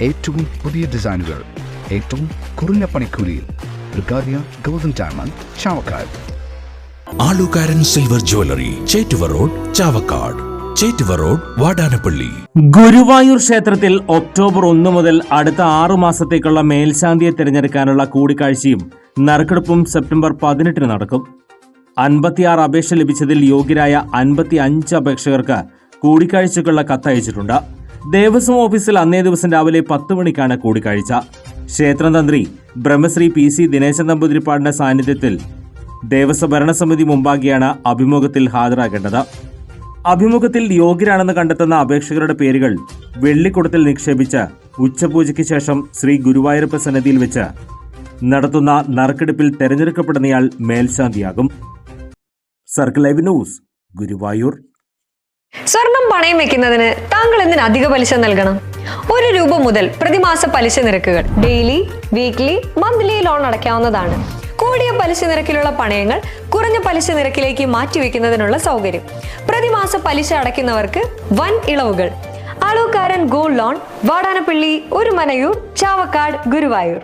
ഏറ്റവും പുതിയ ഡിസൈനുകൾ ഏറ്റവും കുറഞ്ഞ പണിക്കൂലിയിൽ. ബ്രിഗാദിയ golden diamond, Chavakkad. Alukkaran silver jewellery, Chettuva road, Chavakkad. Chettuva road, Vadanappally. Guruvayur ക്ഷേത്രത്തിൽ ഒക്ടോബർ 1 മുതൽ അടുത്ത 6 മാസത്തേക്കുള്ള മേൽശാന്തിയെ തിരഞ്ഞെടുക്കാനുള്ള കൂടിക്കാഴ്ചയും നറുക്കെടുപ്പും സെപ്റ്റംബർ 18 നടക്കും. 56 അപേക്ഷ ലഭിച്ചതിൽ യോഗ്യരായ 55 അപേക്ഷകർക്ക് കൂടിക്കാഴ്ചയ്ക്കുള്ള കത്തയച്ചിട്ടുണ്ട്. ദേവസ്വം ഓഫീസിൽ അന്നേ ദിവസം രാവിലെ 10 മണിക്കാണ് കൂടിക്കാഴ്ച. ക്ഷേത്രം തന്ത്രി ബ്രഹ്മശ്രീ PC ദിനേശൻ നമ്പൂതിരിപ്പാടിന്റെ സാന്നിധ്യത്തിൽ ദേവസ്വം ഭരണസമിതി മുമ്പാകെയാണ് അഭിമുഖത്തിൽ ഹാജരാകേണ്ടത്. അഭിമുഖത്തിൽ യോഗ്യരാണെന്ന് കണ്ടെത്തുന്ന അപേക്ഷകരുടെ പേരുകൾ വെള്ളിക്കുടത്തിൽ നിക്ഷേപിച്ച് ഉച്ചപൂജയ്ക്ക് ശേഷം ശ്രീ ഗുരുവായൂരപ്പ സന്നിധിയിൽ വെച്ച് നടത്തുന്ന നറുക്കെടുപ്പിൽ തെരഞ്ഞെടുക്കപ്പെടുന്നയാൾ മേൽശാന്തിയാകും. Circle live news, Guruvayur. സ്വർണം പണയം വെക്കുന്നതിന് താങ്കൾ എന്തിന് അധിക പലിശ നൽകണം? 1 രൂപ മുതൽ പ്രതിമാസ പലിശ നിരക്കുകൾ ഡെയിലി, വീക്ക്ലി, മന്ത്ലി ലോൺ അടയ്ക്കാവുന്നതാണ്. കൂടിയ പലിശ നിരക്കിലുള്ള പണയങ്ങൾ കുറഞ്ഞ പലിശ നിരക്കിലേക്ക് മാറ്റിവെക്കുന്നതിനുള്ള സൗകര്യം. പ്രതിമാസ പലിശ അടയ്ക്കുന്നവർക്ക് വൻ ഇളവുകൾ. ആലുകാരൻ ഗോൾഡ് ലോൺ, വാടാനപ്പള്ളി, ഒരുമനയൂർ, ചാവക്കാട്, ഗുരുവായൂർ.